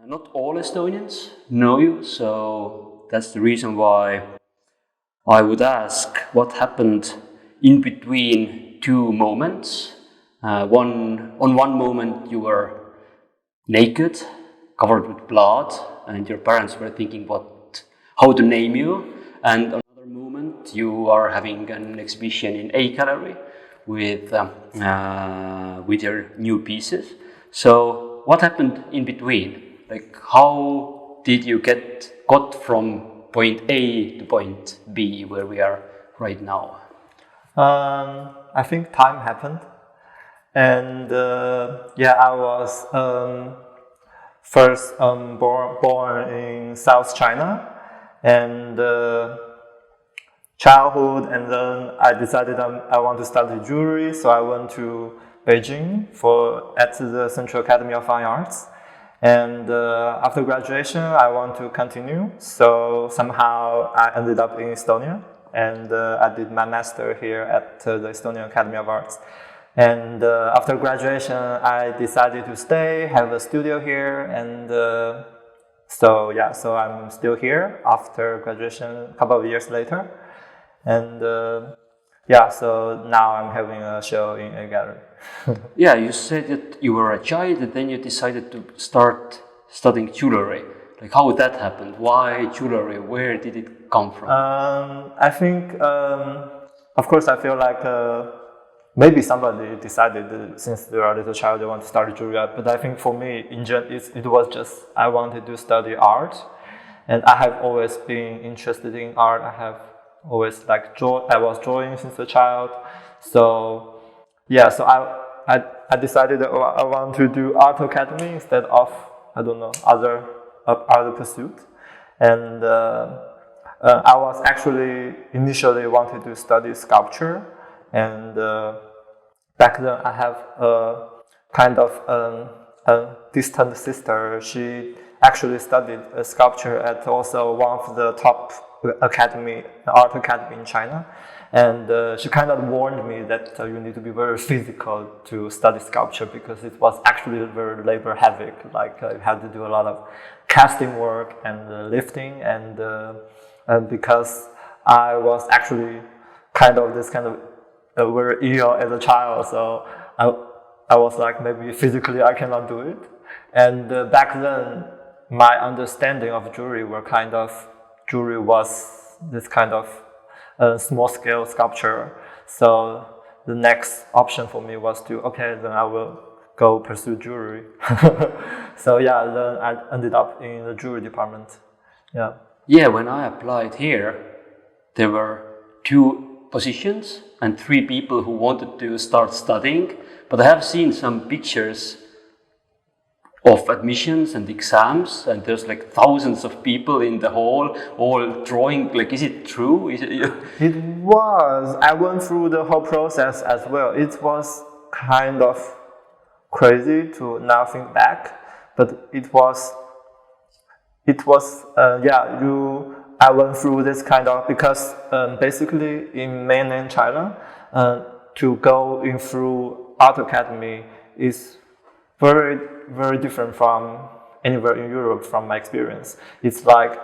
Not all Estonians know you, so that's the reason why I would ask what happened in between two moments. On one moment you were naked, covered with blood, and your parents were thinking how to name you. And another moment you are having an exhibition in A-Galerii with your new pieces. So what happened in between? Like, how did you got from point A to point B, where we are right now? I think time happened, and I was first born in South China, and childhood, and then I decided I want to study jewelry, so I went to Beijing at the Central Academy of Fine Arts. And after graduation, I want to continue. So somehow I ended up in Estonia, and I did my master here at the Estonian Academy of Arts. And after graduation, I decided to stay, have a studio here, and so I'm still here after graduation a couple of years later. And so now I'm having a show in A-Gallery. Yeah, you said that you were a child and then you decided to start studying jewelry. Like, how that happened? Why jewelry? Where did it come from? I think, of course, I feel like maybe somebody decided that since they are a little child they want to study jewelry. But I think for me, it was just I wanted to study art, and I have always been interested in art. I have always I was drawing since a child. So I decided that I want to do art academy instead of other pursuit. And I was actually initially wanted to study sculpture, and back then I have a kind of a distant sister. She actually studied sculpture at also one of the top art academy in China, and she kind of warned me that you need to be very physical to study sculpture, because it was actually very labor heavy. Like you had to do a lot of casting work and lifting, and because I was actually kind of very ill as a child, so I was like, maybe physically I cannot do it. And back then my understanding of jewelry was this kind of small-scale sculpture. So the next option for me was then I will go pursue jewelry. So then I ended up in the jewelry department. Yeah, when I applied here, there were 2 positions and 3 people who wanted to start studying. But I have seen some pictures of admissions and exams, and there's like thousands of people in the hall all drawing. Like, is it true? It was. I went through the whole process as well. It was kind of crazy to now think back, but it was. I went through this kind of, because basically in mainland China, to go in through art academy is very, very different from anywhere in Europe, from my experience. It's like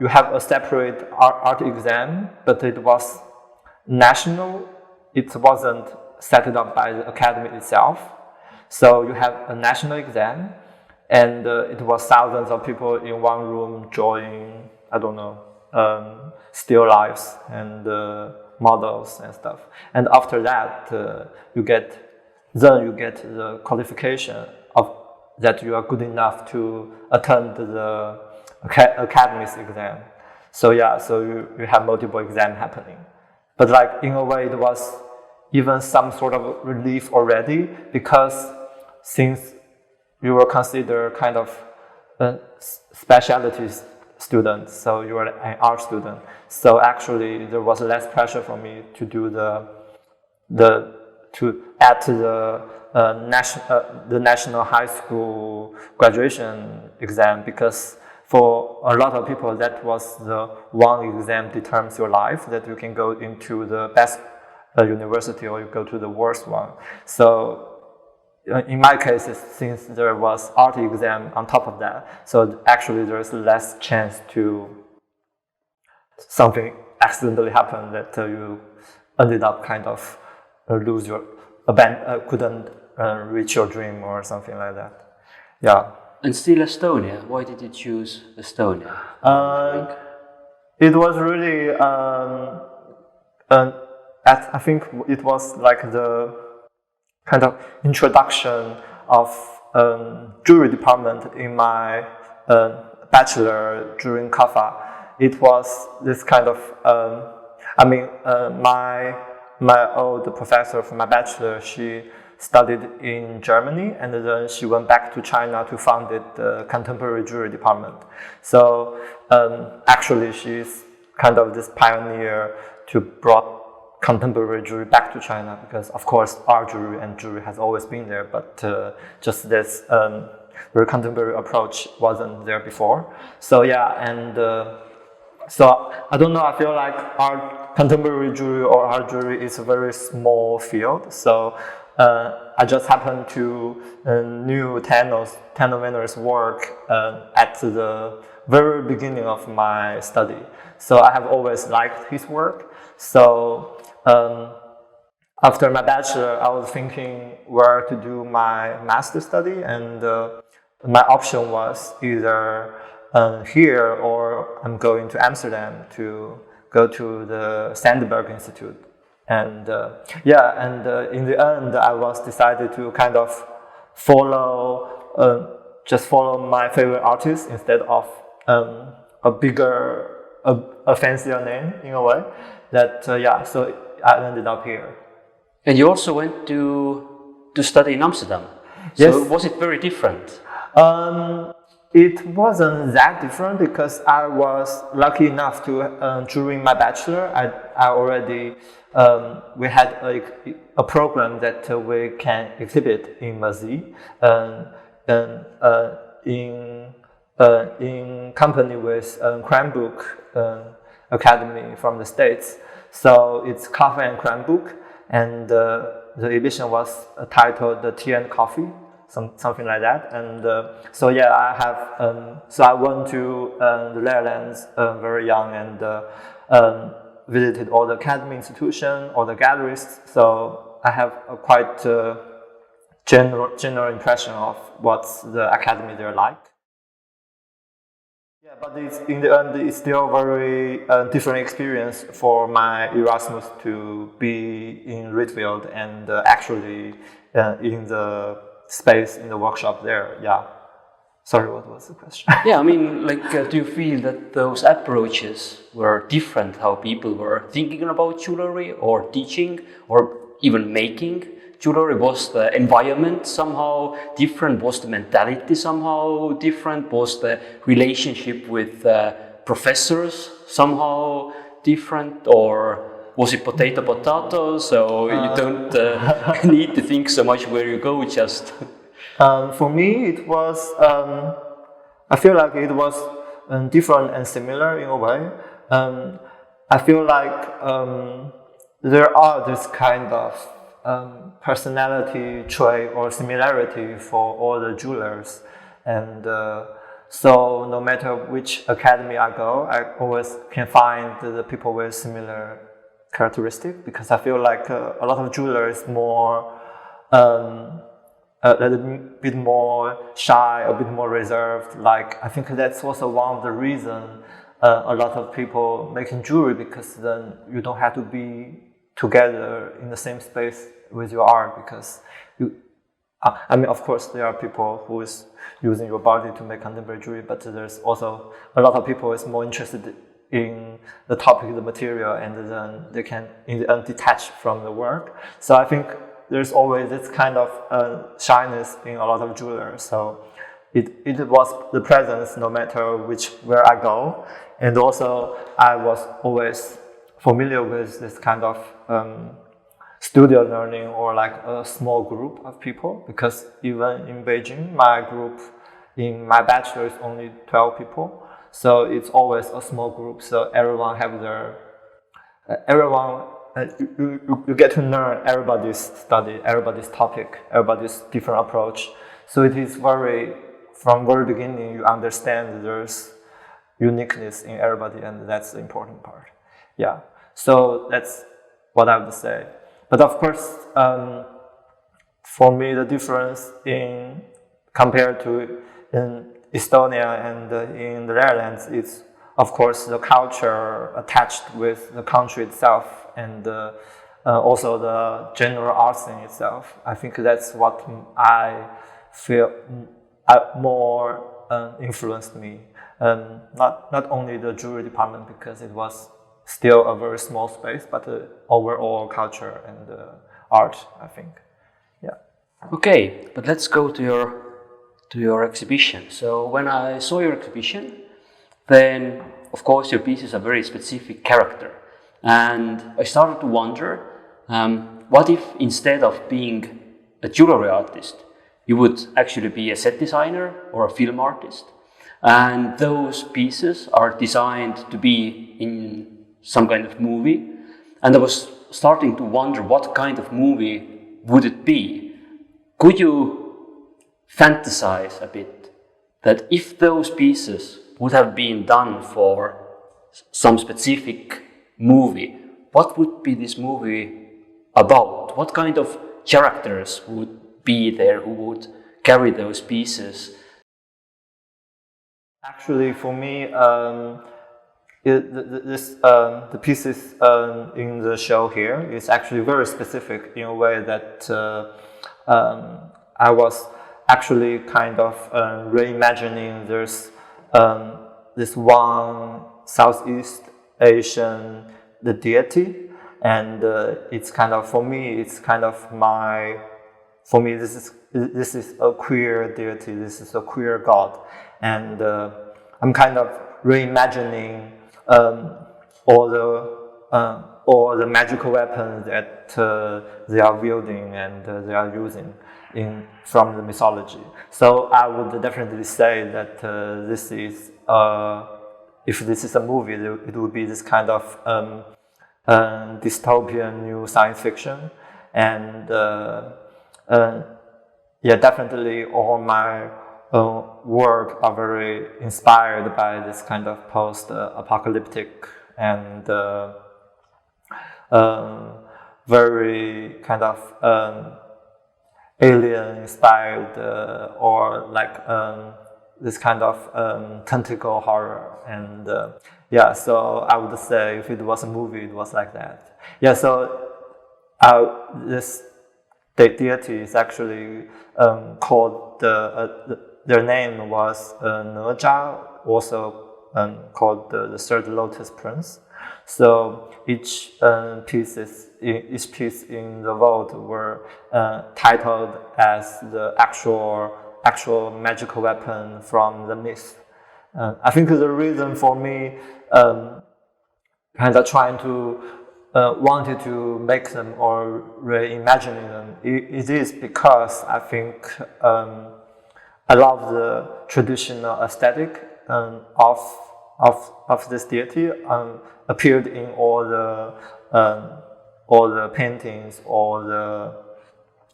you have a separate art exam, but it was national. It wasn't set up by the academy itself. So you have a national exam, and it was thousands of people in one room drawing, still lifes and models and stuff. And after that, you get the qualification of that you are good enough to attend the academy's exam. So you have multiple exams happening. But like, in a way, it was even some sort of relief already, because since you were considered kind of a specialty student, so you were an art student. So actually, there was less pressure for me to do the national high school graduation exam, because for a lot of people that was the one exam determines your life, that you can go into the best university or you go to the worst one. So in my case, since there was art exam on top of that, so actually there's less chance to something accidentally happen that you ended up kind of lose your couldn't reach your dream or something like that. Yeah. And still Estonia. Why did you choose Estonia? It was really I think it was like the kind of introduction of jewelry department in my bachelor during CAFA. It was this kind of my old professor from my bachelor, she studied in Germany, and then she went back to China to found the contemporary jewelry department. So actually she's kind of this pioneer to brought contemporary jewelry back to China, because of course art jewelry and jewelry has always been there, but just this very contemporary approach wasn't there before. So yeah, and so I don't know, I feel like contemporary jewelry or art jewelry is a very small field. So I just happened to knew Tano Venner's work at the very beginning of my study. So I have always liked his work. So after my bachelor, I was thinking where to do my master study, and my option was either here or I'm going to Amsterdam to go to the Sandberg Institute. And in the end, I was decided to kind of just follow my favorite artist instead of a fancier name in a way. So I ended up here. And you also went to study in Amsterdam. Yes. So was it very different? It wasn't that different, because I was lucky enough to during my bachelor, I already we had a program that we can exhibit in Mazi, in company with Cranbrook Academy from the States. So it's CAFA and Cranbrook, and the exhibition was titled "The Tea and Coffee," something like that. And so I went to the Netherlands very young, and visited all the academy institutions, all the galleries. So I have a quite general impression of what's the academy there like. Yeah, but in the end, it's still very different experience for my Erasmus to be in Rietveld and actually in the space in the workshop there. Yeah. Sorry, what was the question? Yeah, I mean, do you feel that those approaches were different, how people were thinking about jewelry or teaching or even making jewelry? Was the environment somehow different? Was the mentality somehow different? Was the relationship with professors somehow different? Or was it potato, so you don't need to think so much where you go, just... For me, it was, I feel like it was different and similar in a way. I feel like there are this kind of personality trait or similarity for all the jewelers. And so no matter which academy I go, I always can find the people with similar characteristics, because I feel like a lot of jewelers more a little bit more shy, a bit more reserved. Like, I think that's also one of the reasons a lot of people making jewelry, because then you don't have to be together in the same space with your art, because of course there are people who is using your body to make contemporary jewelry, but there's also a lot of people who is more interested in the topic, the material, and then they can in the end detach from the work. So I think there's always this kind of shyness in a lot of jewelers. So it was the presence no matter where I go. And also I was always familiar with this kind of studio learning, or like a small group of people, because even in Beijing, my group in my bachelor is only 12 people. So it's always a small group. So everyone you get to learn everybody's study, everybody's topic, everybody's different approach. So it is from very beginning, you understand there's uniqueness in everybody, and that's the important part. Yeah, so that's what I would say. But of course, for me, the difference compared to in Estonia and in the Netherlands is, of course, the culture attached with the country itself, and also the general art scene itself. I think that's what I feel more influenced me. Not only the jewelry department, because it was still a very small space, but the overall culture and art, I think. Yeah. Okay, but let's go to your exhibition. So when I saw your exhibition, then of course your pieces are very specific character, and I started to wonder, what if instead of being a jewelry artist, you would actually be a set designer or a film artist, and those pieces are designed to be in some kind of movie, and I was starting to wonder what kind of movie would it be. Could you fantasize a bit that if those pieces would have been done for some specific movie, what would be this movie about? What kind of characters would be there who would carry those pieces? Actually, for me, the pieces in the show here is actually very specific in a way that I was actually kind of reimagining this one Southeast Asian deity, and it's kind of, for me, it's kind of for me this is a queer deity, this is a queer god, and I'm kind of reimagining all the magical weapons that they are wielding and they are using from the mythology. So I would definitely say that this is, if this is a movie, it would be this kind of dystopian new science fiction, and yeah, definitely all my work are very inspired by this kind of post-apocalyptic and very kind of alien-inspired or like this kind of tentacle horror, and yeah, so I would say if it was a movie, it was like that. Yeah, so this deity is actually called their name was Naja, also called the Third Lotus Prince. So each piece in the vault were titled as the actual magical weapon from the myth. I think the reason for me kind of trying to wanted to make them or reimagining them, it is because I think I love the traditional aesthetic of this deity appeared in all the paintings, all the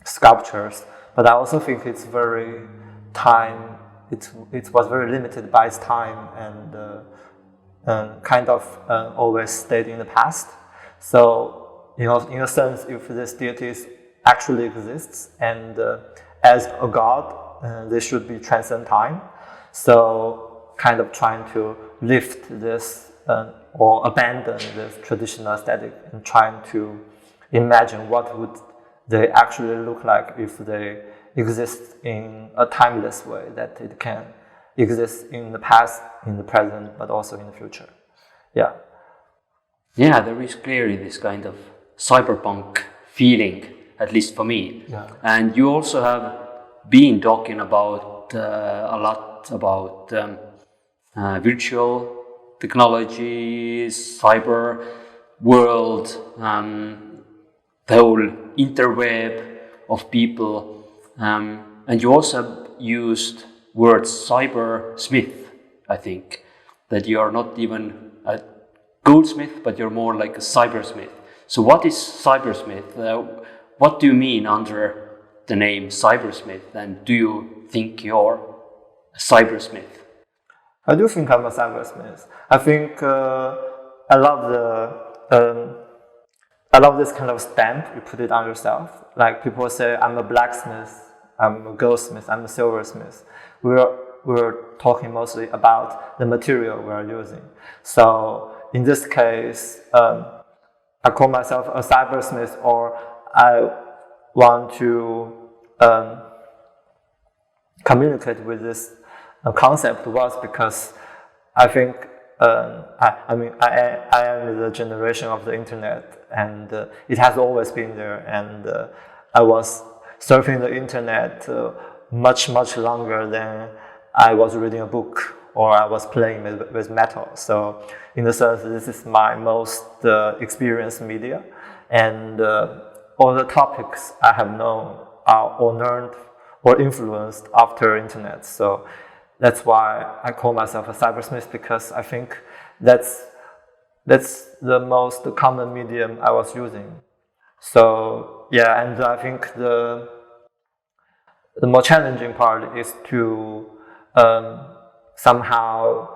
sculptures. But I also think it's very it was very limited by its time and kind of always stayed in the past. So, you know, in a sense, if this deity actually exists and as a god, they should be transcend time. So, kind of trying to lift this or abandon this traditional aesthetic and trying to imagine what would they actually look like if they exist in a timeless way, that it can exist in the past, in the present, but also in the future. Yeah. Yeah, there is clearly this kind of cyberpunk feeling, at least for me. Yeah. And you also have been talking about a lot about virtual technologies, cyber world, the whole interweb of people, and you also used words cybersmith. I think that you are not even a goldsmith, but you're more like a cybersmith. So what is cybersmith? What do you mean under the name cybersmith? And do you think you're a cybersmith? I do think I'm a cybersmith. I think I love this kind of stamp you put it on yourself. Like people say, I'm a blacksmith, I'm a goldsmith, I'm a silversmith. We're talking mostly about the material we're using. So in this case, I call myself a cybersmith, or I want to communicate with this concept was because I think I am the generation of the internet, and it has always been there, and I was surfing the internet much longer than I was reading a book or I was playing with metal. So in the sense, this is my most experienced media, and all the topics I have known are or learned or influenced after internet. So that's why I call myself a cybersmith, because I think that's the most common medium I was using. So yeah, and I think the more challenging part is to somehow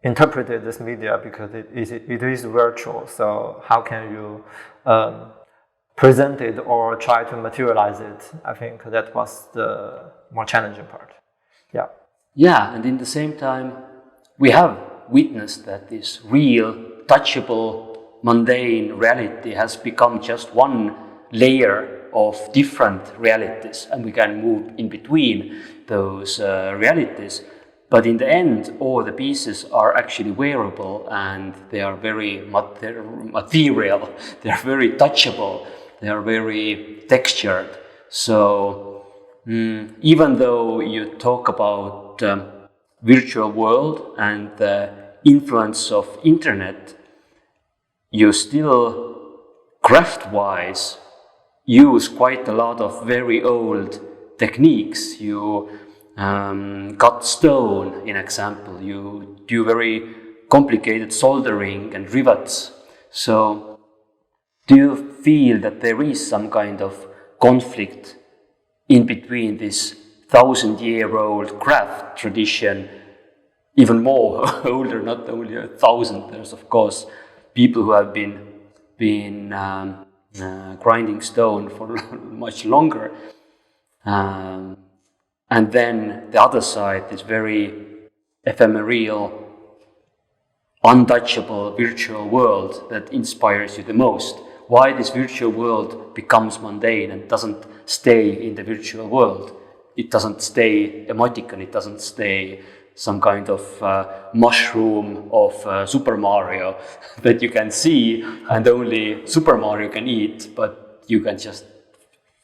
interpret this media, because it is virtual. So how can you present it or try to materialize it? I think that was the more challenging part. Yeah. Yeah, and in the same time, we have witnessed that this real, touchable, mundane reality has become just one layer of different realities, and we can move in between those realities. But in the end, all the pieces are actually wearable, and they are very material, they are very touchable, they are very textured. So even though you talk about virtual world and the influence of internet, you still craft-wise use quite a lot of very old techniques. You cut stone, in example. You do very complicated soldering and rivets. So do you feel that there is some kind of conflict in between this 1,000-year-old craft tradition, even more older, not only 1,000? There's of course people who have been grinding stone for much longer, and then the other side, this very ephemeral, untouchable virtual world that inspires you the most. Why this virtual world becomes mundane and doesn't stay in the virtual world? It doesn't stay emoticon, it doesn't stay some kind of mushroom of Super Mario that you can see and only Super Mario can eat, but you can just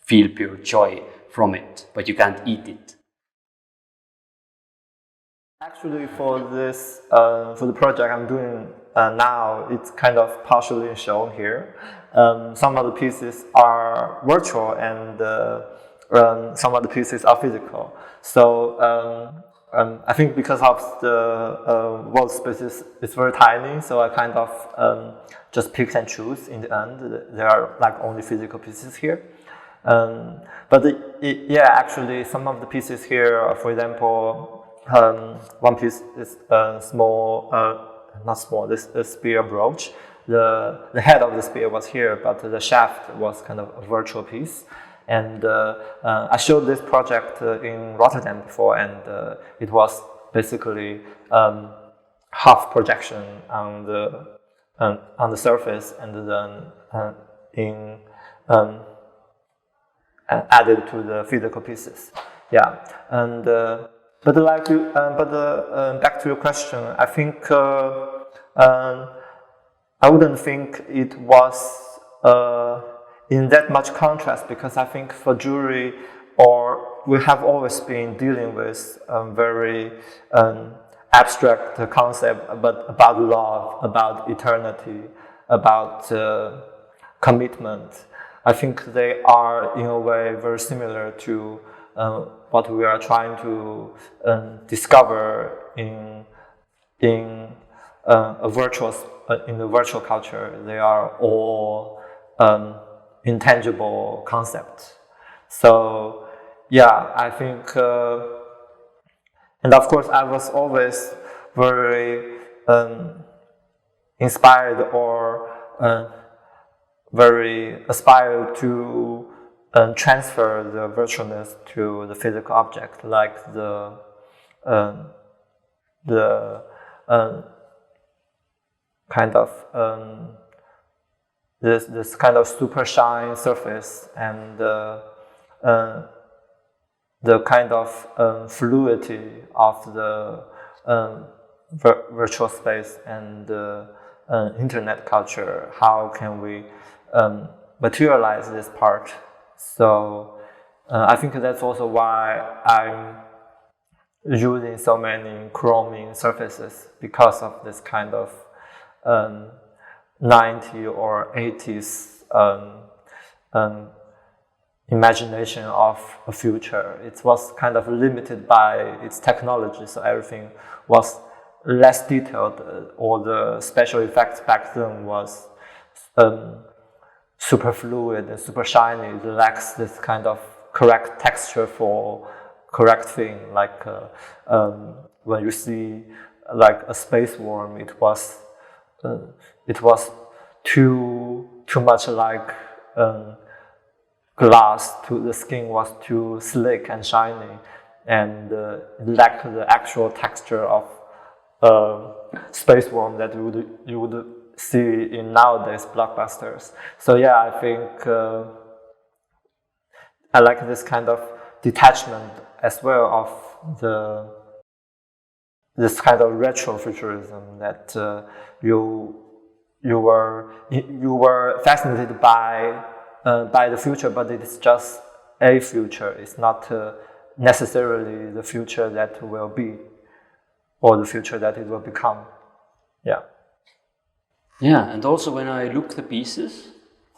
feel pure joy from it, but you can't eat it. Actually, for this, for the project I'm doing now, it's kind of partially shown here. Some of the pieces are virtual, and some of the pieces are physical. So I think because of the world space is very tiny, so I kind of just pick and choose in the end. There are like only physical pieces here. But yeah, actually some of the pieces here, for example, one piece is small, not small, this spear brooch. The head of the spear was here, but the shaft was kind of a virtual piece. And I showed this project in Rotterdam before, and it was basically half projection on the surface, and then added to the physical pieces. Yeah, and but back to your question, I think I wouldn't think it was in that much contrast, because I think for jewelry, or we have always been dealing with very abstract concept, but about love, about eternity, about commitment. I think they are in a way very similar to what we are trying to discover in a virtual in the virtual culture, they are all intangible concepts. So yeah, I think, and of course, I was always very inspired or very aspired to transfer the virtualness to the physical object, like the kind of this kind of super shine surface and the kind of fluidity of the virtual space and internet culture. How can we materialize this part? So I think that's also why I'm using so many chroming surfaces, because of this kind of 90s or 80s imagination of a future. It was kind of limited by its technology, so everything was less detailed. All the special effects back then was super fluid and super shiny. It lacks this kind of correct texture for correct thing. Like when you see like a space worm, it was too much like glass. The skin was too slick and shiny, and it lacked the actual texture of space worm that you would see in nowadays blockbusters. So yeah, I think I like this kind of detachment as well of this kind of retrofuturism that you were fascinated by the future, but it's just a future. It's not necessarily the future that will be, or the future that it will become. Yeah. Yeah, and also when I look the pieces,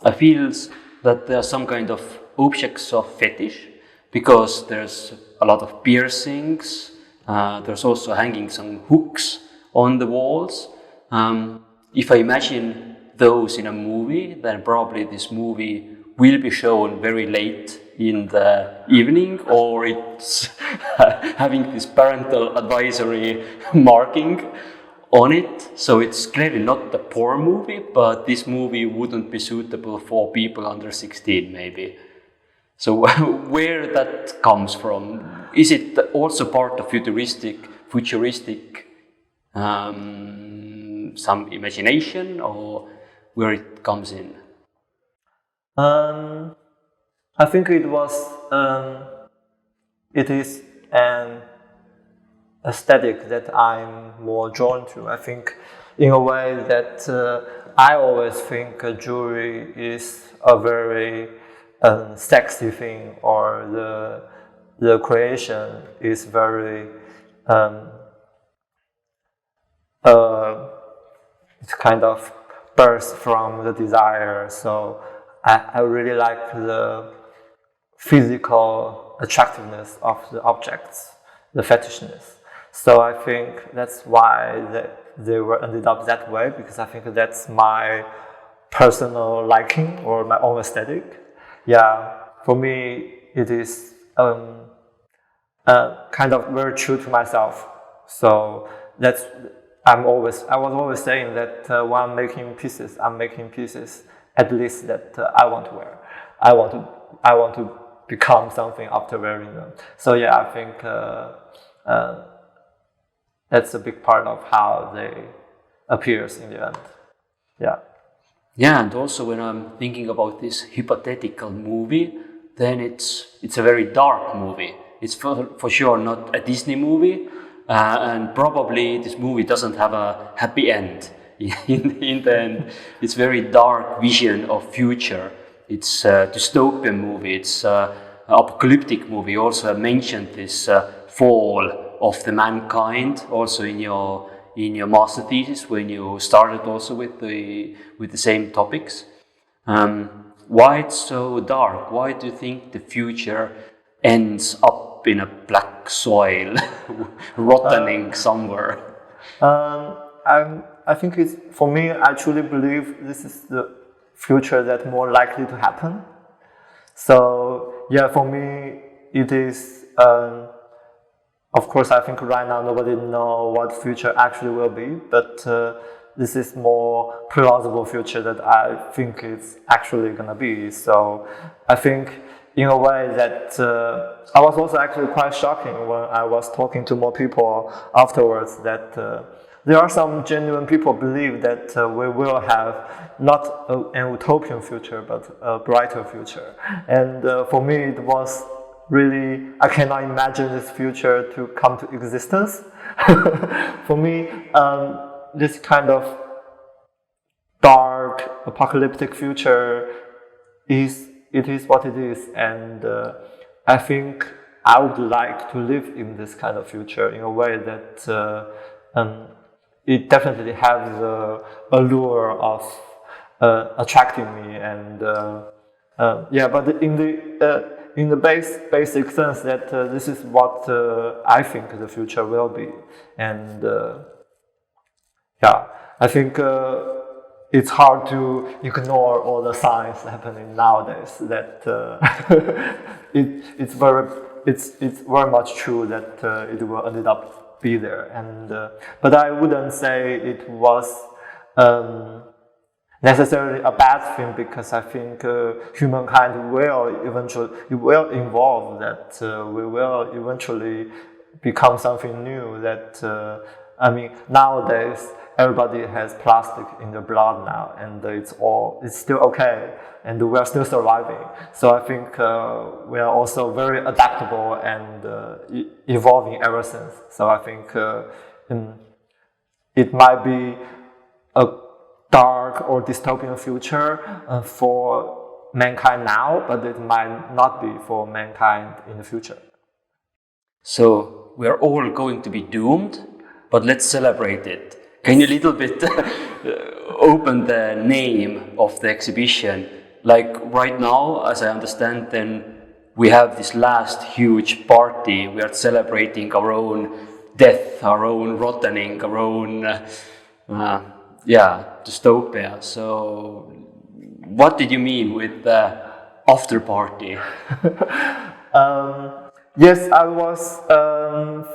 I feel that there are some kind of objects of fetish, because there's a lot of piercings. There's also hanging some hooks on the walls. If I imagine those in a movie, then probably this movie will be shown very late in the evening, or it's having this parental advisory marking on it. So it's clearly not a porn movie, but this movie wouldn't be suitable for people under 16 maybe. So where that comes from? Is it also part of futuristic some imagination, or where it comes in? I think it is an aesthetic that I'm more drawn to. I think in a way that I always think jewelry is a very sexy thing, or the creation is very it's kind of burst from the desire. So I really like the physical attractiveness of the objects, the fetishness. So I think that's why they were ended up that way, because I think that's my personal liking or my own aesthetic. Yeah, for me it is kind of very true to myself. So that's I was always saying that when I'm making pieces at least that I want to wear. I want to become something after wearing them. So yeah, I think that's a big part of how they appears in the end. Yeah. Yeah, and also when I'm thinking about this hypothetical movie, then it's a very dark movie. It's for sure not a Disney movie, and probably this movie doesn't have a happy end. In the end, it's very dark vision of future. It's a dystopian movie. It's an apocalyptic movie. Also, I mentioned this fall of the mankind also in your master thesis when you started also with the same topics. Why it's so dark? Why do you think the future ends up in a black soil, rotting somewhere? I think it's, for me, I truly believe this is the future that's more likely to happen. So yeah, for me, it is, of course, I think right now nobody knows what future actually will be, but this is more plausible future that I think it's actually gonna be. So I think in a way that I was also actually quite shocking when I was talking to more people afterwards that there are some genuine people believe that we will have not an utopian future but a brighter future. And for me it was really, I cannot imagine this future to come to existence. For me, this kind of dark apocalyptic future is what it is, and I think I would like to live in this kind of future in a way that it definitely has the allure of attracting me, and yeah, but in the basic sense that this is what I think the future will be, and yeah, I think it's hard to ignore all the signs happening nowadays. That it's very much true that it will end up be there, and but I wouldn't say it was necessarily a bad thing, because I think humankind will eventually evolve. That we will eventually become something new. That I mean, nowadays everybody has plastic in their blood now, and it's still okay, and we are still surviving. So I think we are also very adaptable and evolving ever since. So I think it might be a dark or dystopian future for mankind now, but it might not be for mankind in the future. So we are all going to be doomed, but let's celebrate it. Can you a little bit open the name of the exhibition? Like right now, as I understand, then we have this last huge party. We are celebrating our own death, our own rottening, our own dystopia. So what did you mean with the after party? Yes, I was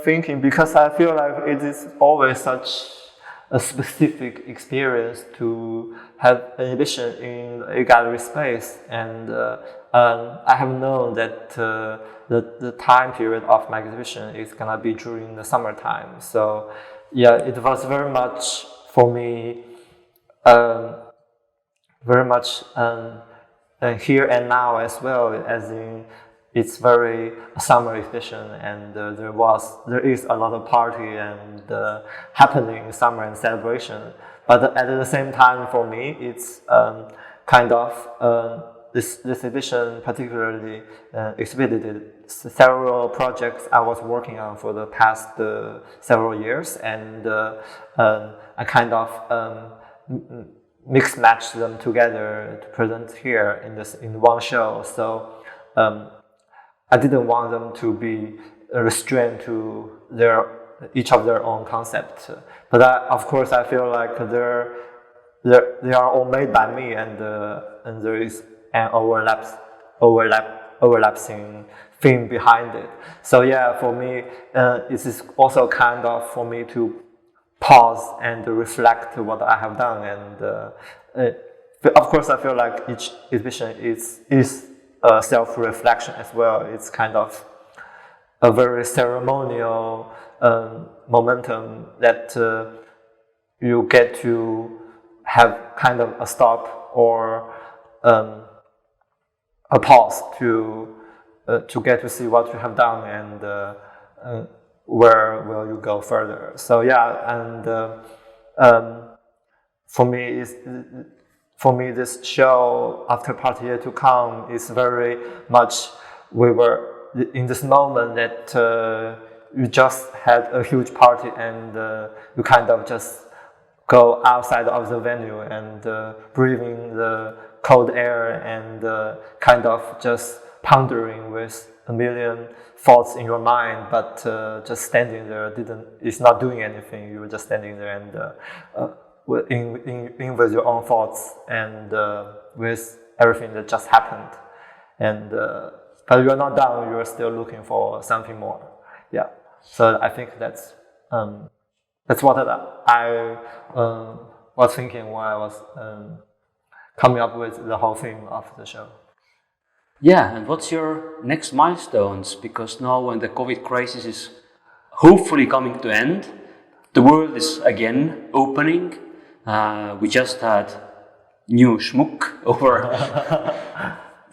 thinking, because I feel like it is always such a specific experience to have an exhibition in a gallery space, and I have known that the time period of my exhibition is gonna be during the summertime. So yeah, it was very much for me, very much here and now as well, as in it's very summer exhibition, and there is a lot of party and happening in summer and celebration. But at the same time, for me, it's kind of this exhibition particularly exhibited several projects I was working on for the past several years, and I kind of mix match them together to present here in one show. So I didn't want them to be restrained to each of their own concept, but of course I feel like they are all made by me, and there is an overlapping theme behind it. So yeah, for me, it is also kind of for me to pause and reflect what I have done, and of course I feel like each exhibition is self-reflection as well. It's kind of a very ceremonial momentum that you get to have kind of a stop or a pause to get to see what you have done and where will you go further. So yeah, and for me, this show, After Party Yet to Come, is very much, we were in this moment that you just had a huge party, and you kind of just go outside of the venue and breathing the cold air and kind of just pondering with a million thoughts in your mind, but just standing there is not doing anything. You were just standing there and with your own thoughts and with everything that just happened. And but you're not done. You're still looking for something more. Yeah. So I think that's what I was thinking when I was coming up with the whole theme of the show. Yeah, and what's your next milestones? Because now when the COVID crisis is hopefully coming to end, the world is again opening. We just had new schmuck over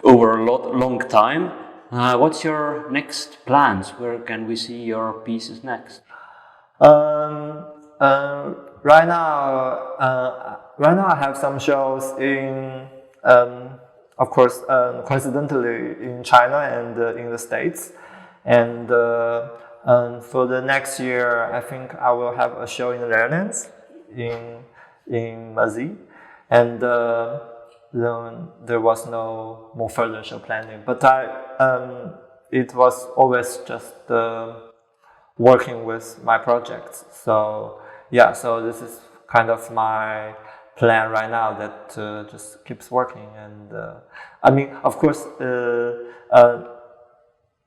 a long time. What's your next plans? Where can we see your pieces next? Right now I have some shows in, of course, coincidentally in China and in the States, and for the next year, I think I will have a show in the Netherlands, in Mazie, and then there was no more further show planning. But it was always just working with my projects. So yeah, so this is kind of my plan right now that just keeps working. And I mean, of course,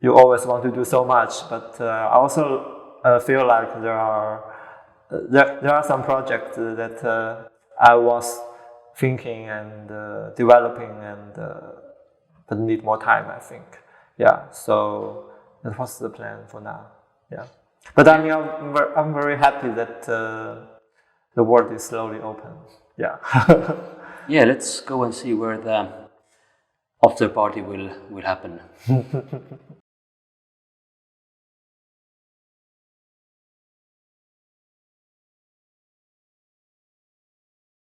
you always want to do so much, but I also feel like there are some projects that I was thinking and developing, and but need more time, I think. Yeah, so that was the plan for now. Yeah, but I mean, I'm very happy that the world is slowly open. Yeah. Yeah, let's go and see where the after party will happen.